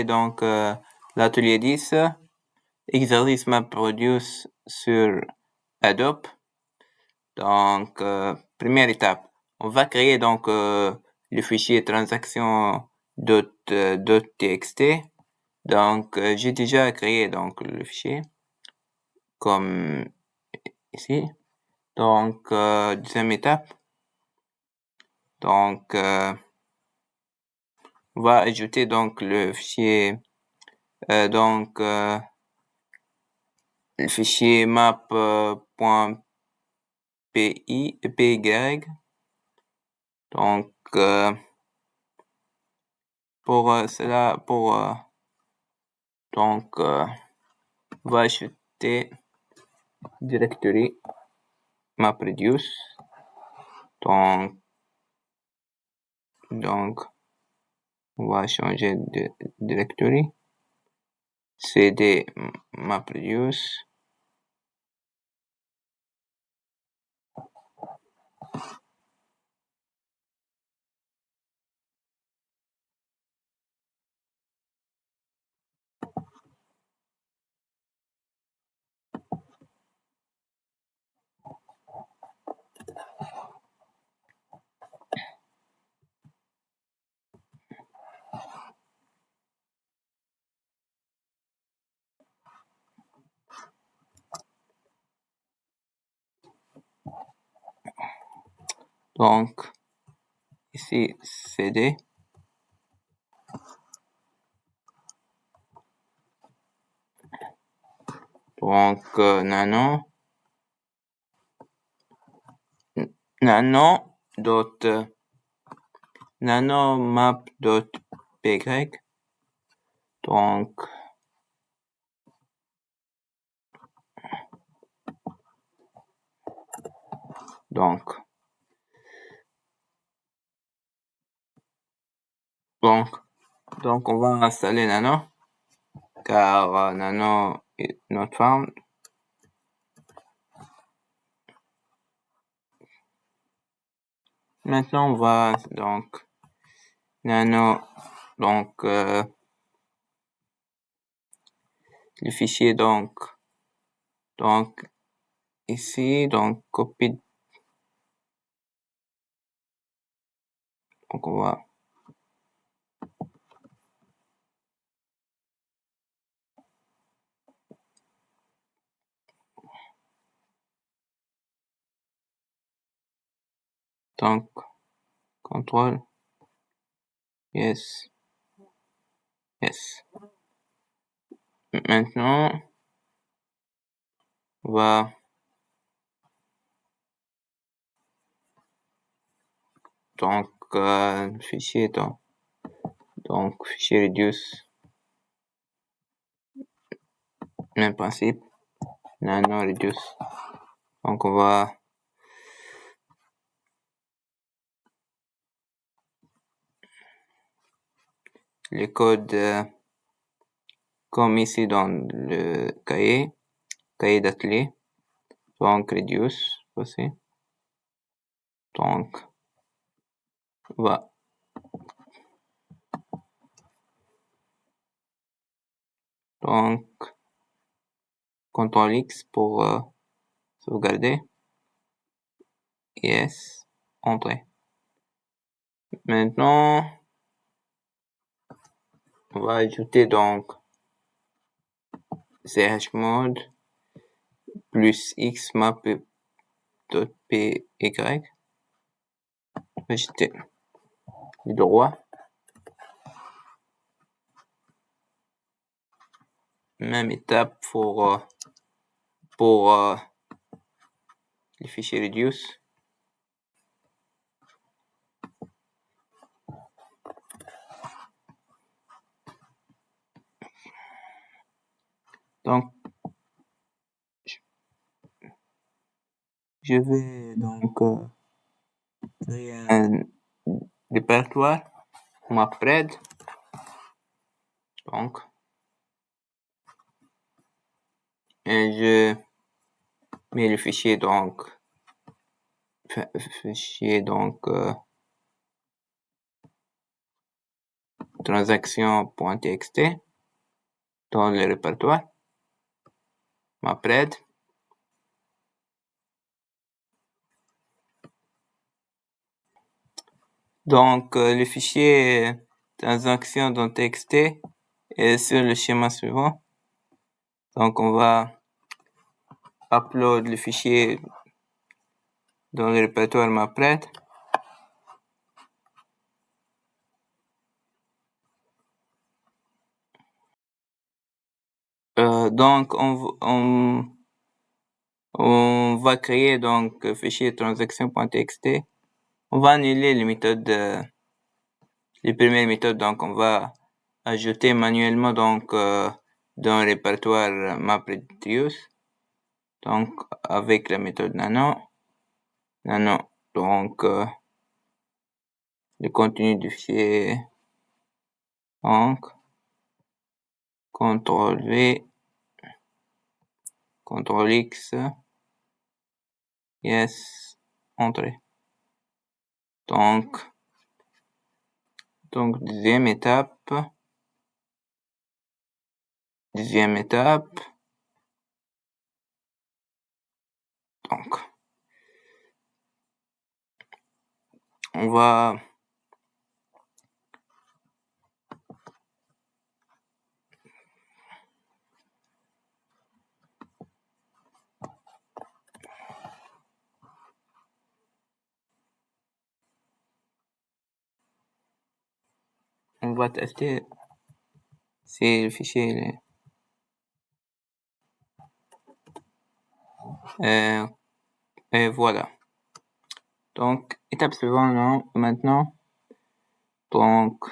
Donc, l'atelier 10, exercice MapReduce sur Adobe. Donc, première étape, on va créer donc le fichier transaction.txt. Donc, j'ai déjà créé donc le fichier comme ici. Donc, deuxième étape. Donc, on va ajouter donc le fichier, le fichier map.py. Donc, pour cela, donc, on va ajouter directory MapReduce. Donc, on va changer de directory. cd MapReduce. Donc, ici, cd. Donc, nano map.py. Donc, on va installer Nano, car Nano est not found. Maintenant, on va donc Nano, donc le fichier donc ici, donc copie. Donc on va donc contrôle yes. Maintenant, on va donc fichier donc fichier reduce, même principe, nano reduce. Donc on va les codes comme ici dans le cahier d'atelier. Donc reduce aussi. Donc on va donc CTRL X pour sauvegarder. Yes, entrée. Maintenant, on va ajouter donc chmod plus x map.py. Ajouter du droit. Même étape pour le fichier reduce. Donc, je vais donc créer un répertoire MapRed. Donc, et je mets le fichier donc transaction.txt dans le répertoire MapRed. Donc, le fichier transaction.txt est sur le schéma suivant. Donc, on va upload le fichier dans le répertoire MapRed. Donc, on va créer donc le fichier transaction.txt. On va annuler les méthodes, les premières méthodes. Donc, on va ajouter manuellement donc dans le répertoire MapReduce. Donc, avec la méthode nano. Donc, le contenu du fichier. Donc, CTRL-V, CTRL-X, yes, entrée. Donc, deuxième étape. Donc, on va tester si le fichier et voilà. Donc, étape suivante maintenant. Donc,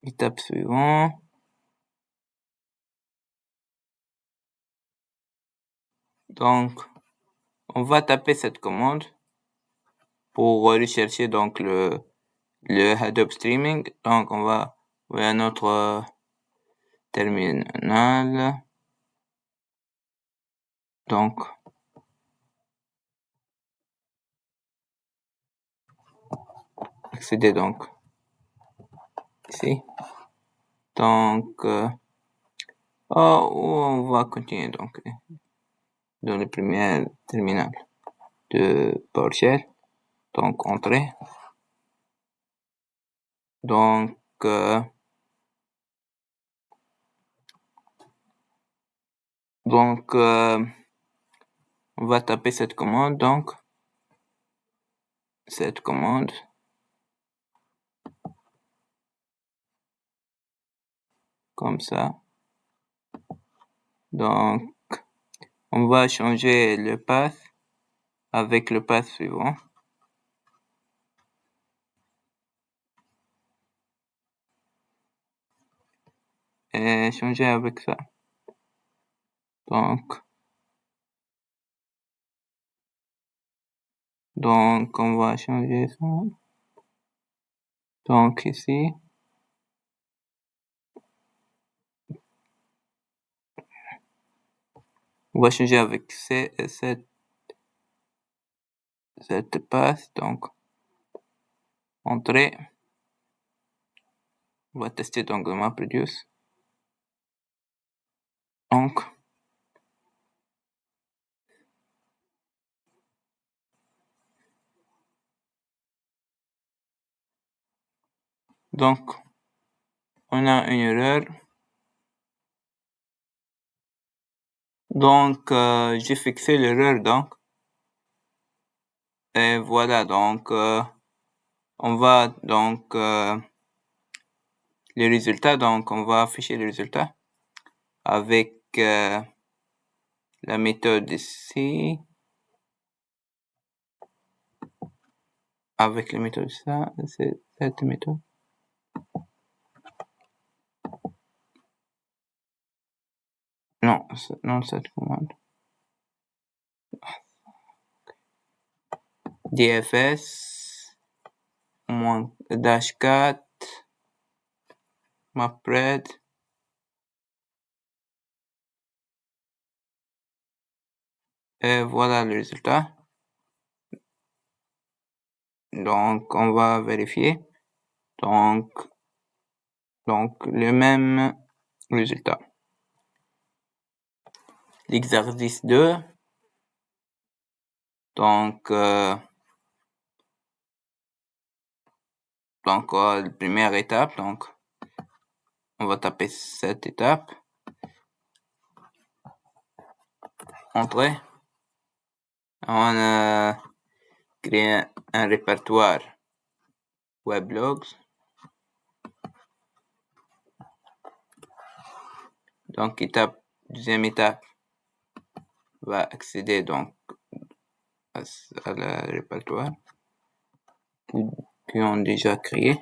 étape suivante. Donc, on va taper cette commande pour rechercher donc le Hadoop Streaming. Donc, on va ouvrir notre terminal. Donc, accéder donc ici. Donc, on va continuer donc dans le premier terminal de PowerShell. Donc, entrée. Donc, on va taper cette commande. Donc, cette commande. Comme ça. Donc, on va changer le path avec le path suivant. Et changer avec ça. Donc, on va changer ça. Donc, ici. On va changer avec cette path. Donc, entrée. On va tester donc le MapReduce. Donc, on a une erreur. Donc, j'ai fixé l'erreur donc. Et voilà, donc, on va donc les résultats. Donc, on va afficher les résultats avec la méthode ici. Avec la méthode ça, c'est cette méthode. Non, cette commande. DFS -4 MapRed Et voilà le résultat. Donc, on va vérifier. Donc, le même résultat. L'exercice 2. Donc, la première étape, donc, on va taper cette étape. Entrée. On a créé un répertoire weblogs. Donc, deuxième étape, va accéder donc à le répertoire qu'ils ont déjà créé.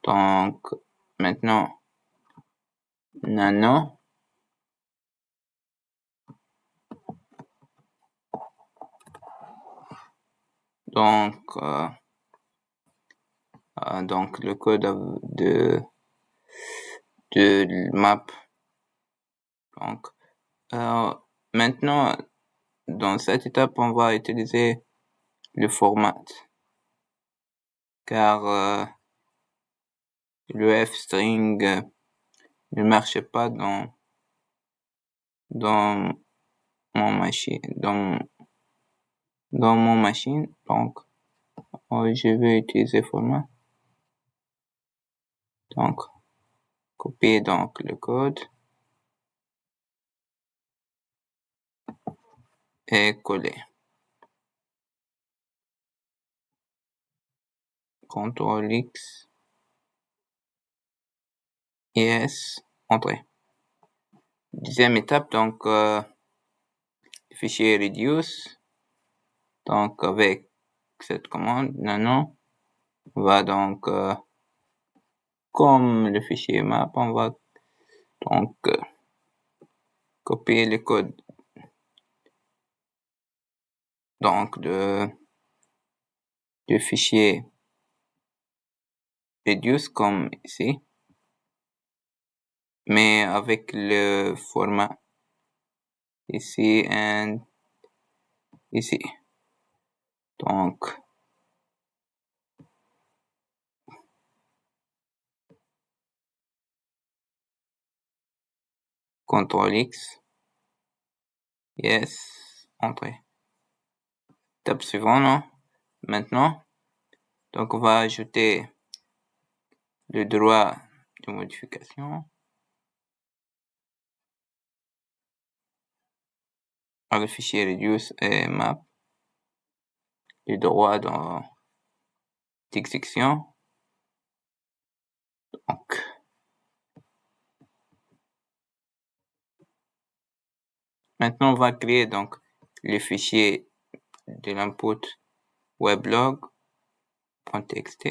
Donc, maintenant, nano. Donc, le code de map. Donc, maintenant, dans cette étape, on va utiliser le format, car le f-string ne marche pas dans mon machine, dans mon machine. Donc, je vais utiliser format. Donc, copier donc le code et coller. CTRL X, yes, entrée. Deuxième étape, donc, le fichier reduce. Donc, avec cette commande, nano, on va donc, comme le fichier map, on va donc copier le code donc du fichier reduce comme ici, mais avec le format ici et ici. Donc, CTRL X, yes, entrée. Étape suivante, non? Maintenant, donc on va ajouter le droit de modification à le fichier reduce et map, le droit d'exécution. Donc, maintenant on va créer donc le fichier de l'input weblog.txt.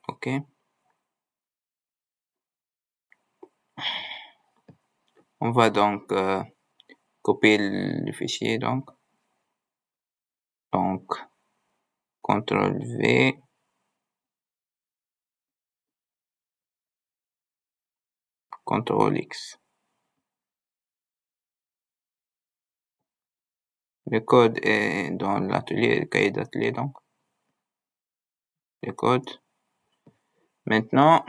OK. On va donc copier le fichier donc CTRL V, CTRL X. Le code est dans l'atelier, le cahier d'atelier donc. Le code. Maintenant,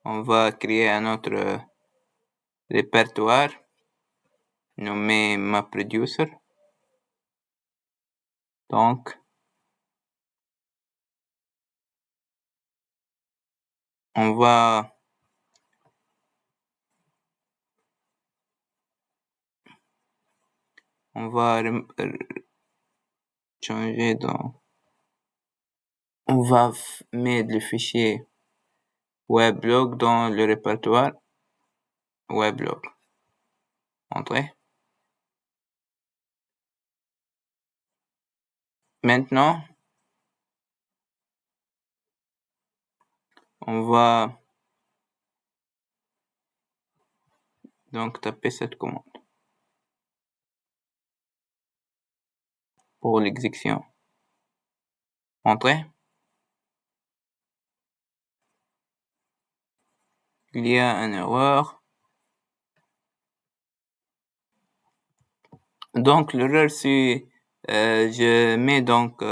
on va créer un autre répertoire nommé MapReducer. Donc, on va changer on va mettre le fichier weblog dans le répertoire weblog. Entrée. Maintenant, on va donc taper cette commande pour l'exécution. Entrée. il y a une erreur. Donc l'erreur c'est je mets donc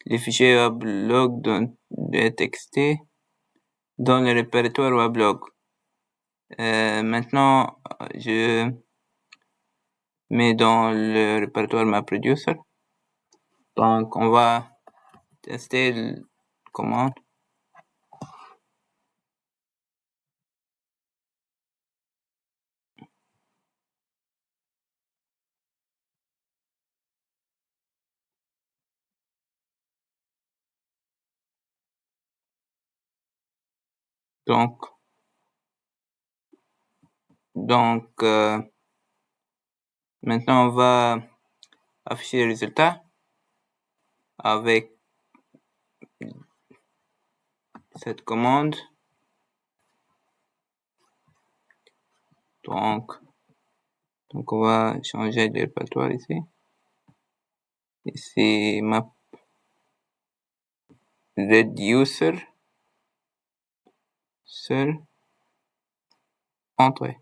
les fichiers weblog de TXT dans le répertoire weblog. Maintenant je mets dans le répertoire MapReducer. Donc on va tester la commande. Donc maintenant on va afficher les résultats avec cette commande. Donc on va changer de répertoire ici. Ici map reducer seul entrée.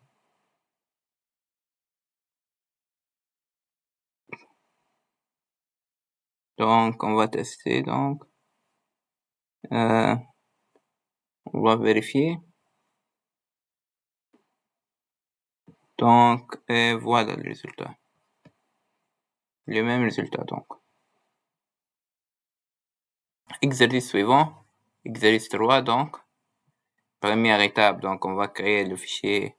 Donc on va tester donc on va vérifier. Donc et voilà le résultat. Le même résultat donc. Exercice suivant, exercice 3 donc. Première étape, donc on va créer le fichier.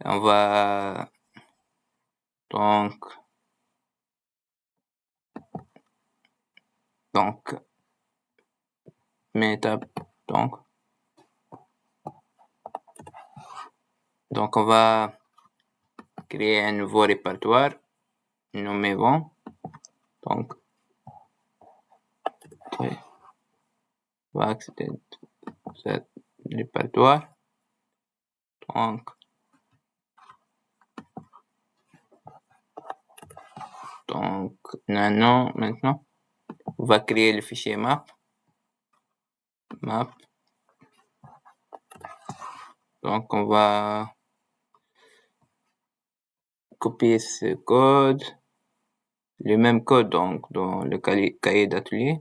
On va donc mes étapes donc on va créer un nouveau répertoire nommé vent. Donc on va accéder à ce répertoire. Donc maintenant on va créer le fichier map. Donc on va copier ce code, le même code donc dans le cahier d'atelier.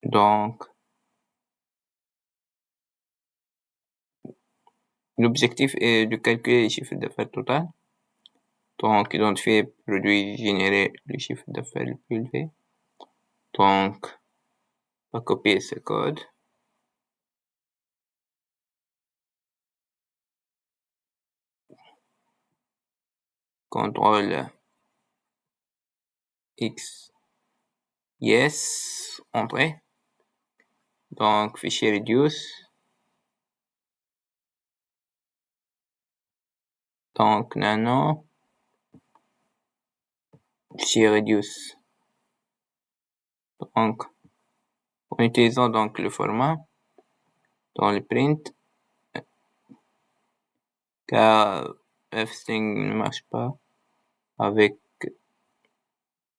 Donc l'objectif est de calculer le chiffre d'affaires total. Donc identifier produit, générer le chiffre d'affaires le plus élevé. Donc on va copier ce code. CTRL X, yes, entrée. Donc fichier reduce. Donc nano, fichier reduce. Donc en utilisant donc le format dans le print, car fstring ne marche pas avec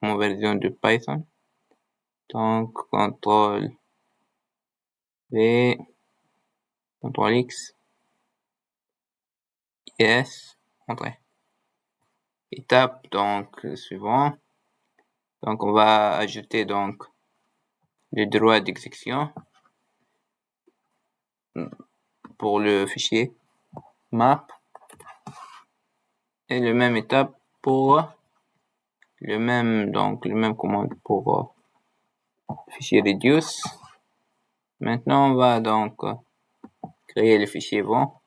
mon version de Python. Donc CTRL V, CTRL X, yes, entrée. Étape donc suivant. Donc on va ajouter donc les droits d'exécution pour le fichier map et le même étape pour le même commande pour fichier reduce. Maintenant on va donc créer le fichier vent.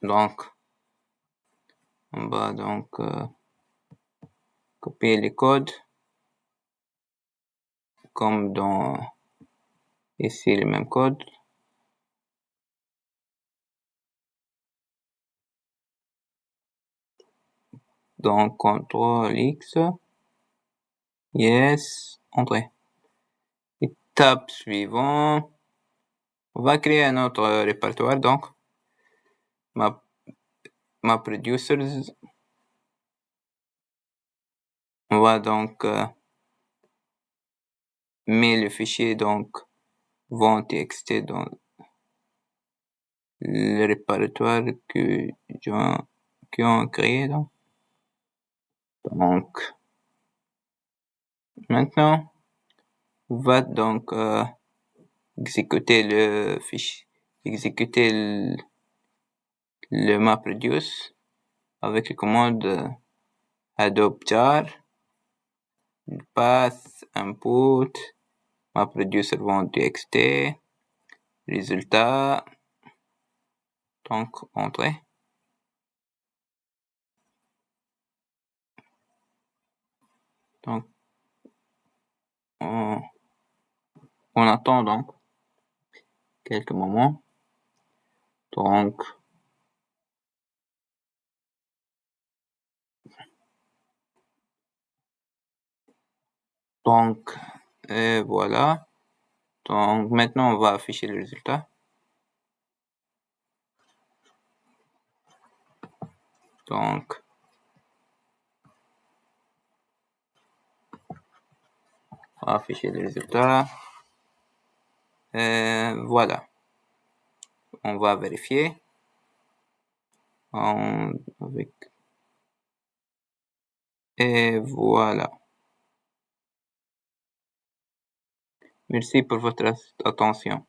Donc on va donc copier les codes comme dans ici le même code. Donc CTRL X, yes, entrée. Étape suivante, on va créer un autre répertoire donc MapReducers. On va donc mettre le fichier donc vent.txt dans le répertoire que ont créé. Donc maintenant, on va donc exécuter le fichier, exécuter le MapReduce avec la commande adobe jar path input MapReduce vent.txt résultat, donc entrée. Donc on attend donc quelques moments. Donc et voilà. Donc maintenant on va afficher le résultat. Donc on va afficher le résultat. Voilà. On va vérifier avec et voilà. Merci pour votre attention.